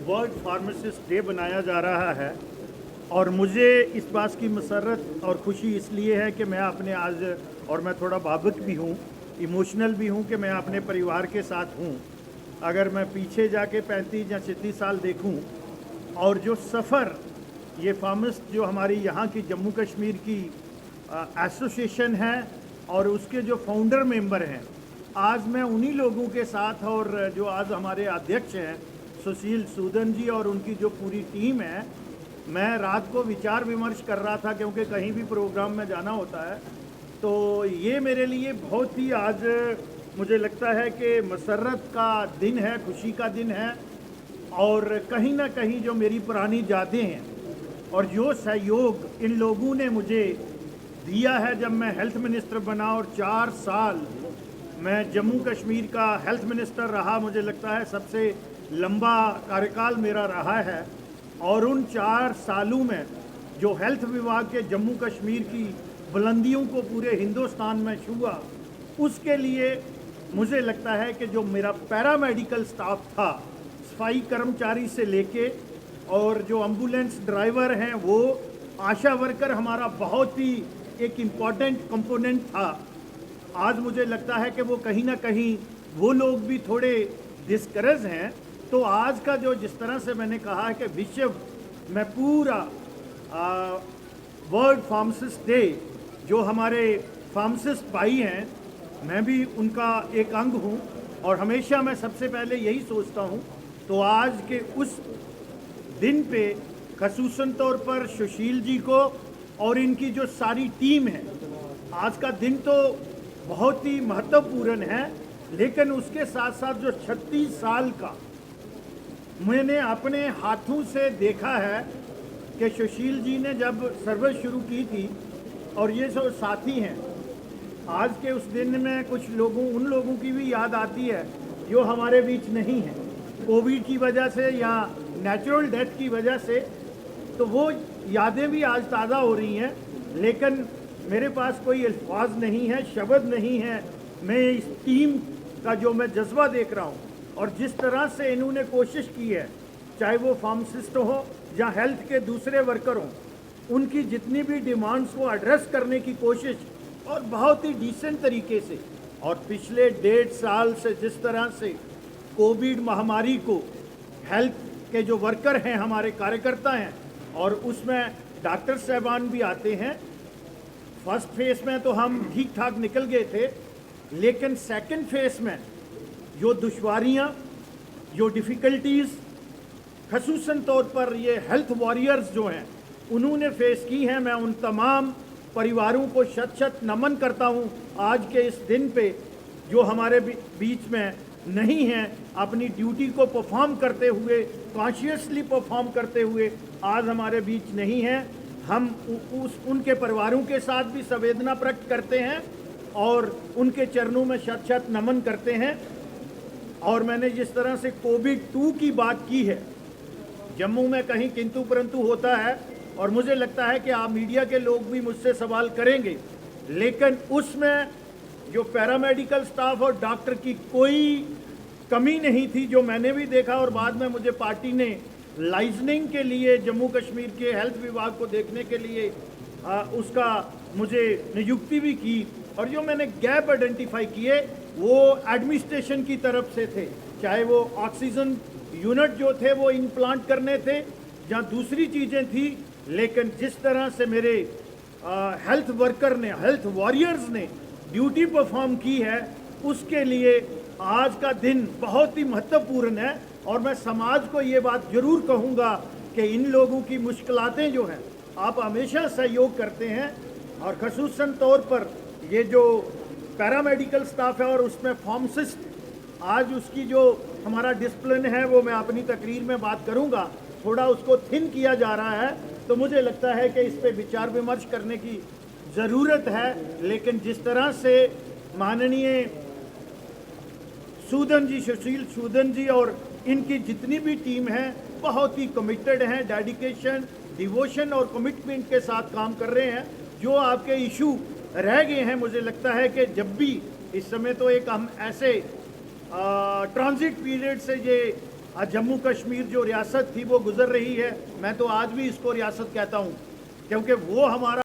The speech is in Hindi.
वर्ल्ड फार्मासिस्ट डे बनाया जा रहा है और मुझे इस बात की मसरत और खुशी इसलिए है कि मैं अपने आज और मैं थोड़ा भावुक भी हूँ, इमोशनल भी हूँ कि मैं अपने परिवार के साथ हूँ। अगर मैं पीछे जाके 35 या 36 साल देखूँ और जो सफ़र ये फार्मासिस्ट जो हमारी यहाँ की जम्मू कश्मीर की एसोसिएशन है और उसके जो फाउंडर मेंबर हैं, आज मैं उन्हीं लोगों के साथ और जो आज हमारे अध्यक्ष हैं सुशील सूदन जी और उनकी जो पूरी टीम है, मैं रात को विचार विमर्श कर रहा था क्योंकि कहीं भी प्रोग्राम में जाना होता है। तो ये मेरे लिए बहुत ही आज मुझे लगता है कि मसरत का दिन है, खुशी का दिन है और कहीं ना कहीं जो मेरी पुरानी यादें हैं और जो सहयोग इन लोगों ने मुझे दिया है जब मैं हेल्थ मिनिस्टर बना और 4 साल मैं जम्मू कश्मीर का हेल्थ मिनिस्टर रहा, मुझे लगता है सबसे लंबा कार्यकाल मेरा रहा है। और उन 4 सालों में जो हेल्थ विभाग के जम्मू कश्मीर की बुलंदियों को पूरे हिंदुस्तान में छुआ, उसके लिए मुझे लगता है कि जो मेरा पैरामेडिकल स्टाफ था, सफाई कर्मचारी से लेके और जो एम्बुलेंस ड्राइवर हैं, वो आशा वर्कर हमारा बहुत ही एक इम्पॉर्टेंट कंपोनेंट था। आज मुझे लगता है कि वो कहीं ना कहीं वो लोग भी थोड़े डिस्करेज हैं। तो आज का जो जिस तरह से मैंने कहा है कि विश्व में पूरा वर्ल्ड फार्मासिस्ट डे, जो हमारे फार्मासिस्ट भाई हैं, मैं भी उनका एक अंग हूं और हमेशा मैं सबसे पहले यही सोचता हूं। तो आज के उस दिन पे खसूसन तौर पर सुशील जी को और इनकी जो सारी टीम है, आज का दिन तो बहुत ही महत्वपूर्ण है, लेकिन उसके साथ साथ जो 36 साल का मैंने अपने हाथों से देखा है कि सुशील जी ने जब सर्विस शुरू की थी और ये जो साथी हैं, आज के उस दिन में कुछ लोगों उन लोगों की भी याद आती है जो हमारे बीच नहीं है, कोविड की वजह से या नेचुरल डेथ की वजह से। तो वो यादें भी आज ताज़ा हो रही हैं, लेकिन मेरे पास कोई अल्फाज नहीं है, शब्द नहीं है। मैं इस टीम का जो मैं जज्बा देख रहा हूँ और जिस तरह से इन्होंने कोशिश की है, चाहे वो फार्मासिस्ट हो या हेल्थ के दूसरे वर्कर हों, उनकी जितनी भी डिमांड्स को एड्रेस करने की कोशिश और बहुत ही डिसेंट तरीके से। और पिछले 1.5 साल से जिस तरह से कोविड महामारी को हेल्थ के जो वर्कर हैं, हमारे कार्यकर्ता हैं, और उसमें डॉक्टर साहबान भी आते हैं। फर्स्ट फेज में तो हम ठीक ठाक निकल गए थे, लेकिन सेकंड फेज में जो दुश्वारियाँ, जो डिफ़िकल्टीज़ खसूसन तौर पर ये हेल्थ वॉरियर्स जो हैं उन्होंने फेस की हैं, मैं उन तमाम परिवारों को शत शत नमन करता हूँ आज के इस दिन पे, जो हमारे बीच में नहीं हैं, अपनी ड्यूटी को परफॉर्म करते हुए, कॉन्शियसली परफॉर्म करते हुए आज हमारे बीच नहीं हैं। हम उनके परिवारों के साथ भी संवेदना प्रकट करते हैं और उनके चरणों में शत शत नमन करते हैं। और मैंने जिस तरह से कोविड-2 की बात की है, जम्मू में कहीं किंतु परंतु होता है और मुझे लगता है कि आप मीडिया के लोग भी मुझसे सवाल करेंगे, लेकिन उसमें जो पैरामेडिकल स्टाफ और डॉक्टर की कोई कमी नहीं थी, जो मैंने भी देखा। और बाद में मुझे पार्टी ने लाइजनिंग के लिए जम्मू कश्मीर के हेल्थ विभाग को देखने के लिए उसका मुझे नियुक्ति भी की, और जो मैंने गैप आइडेंटिफाई किए वो एडमिनिस्ट्रेशन की तरफ से थे, चाहे वो ऑक्सीजन यूनिट जो थे वो इम्प्लांट करने थे या दूसरी चीज़ें थी। लेकिन जिस तरह से मेरे हेल्थ वर्कर ने, हेल्थ वॉरियर्स ने ड्यूटी परफॉर्म की है, उसके लिए आज का दिन बहुत ही महत्वपूर्ण है। और मैं समाज को ये बात ज़रूर कहूँगा कि इन लोगों की मुश्किलातें जो हैं, आप हमेशा सहयोग करते हैं, और खसूसन तौर पर ये जो पैरामेडिकल स्टाफ है और उसमें फार्मासिस्ट, आज उसकी जो हमारा डिसिप्लिन है वो मैं अपनी तकरीर में बात करूंगा, थोड़ा उसको थिन किया जा रहा है, तो मुझे लगता है कि इस पे विचार विमर्श करने की ज़रूरत है। लेकिन जिस तरह से माननीय सूदन जी, सुशील सूदन जी और इनकी जितनी भी टीम है, बहुत ही कमिटेड हैं, डेडिकेशन, डिवोशन और कमिटमेंट के साथ काम कर रहे हैं। जो आपके इशू रह गए हैं, मुझे लगता है कि जब भी इस समय तो एक हम ऐसे ट्रांजिट पीरियड से ये जम्मू कश्मीर जो रियासत थी वो गुजर रही है। मैं तो आज भी इसको रियासत कहता हूँ, क्योंकि वो हमारा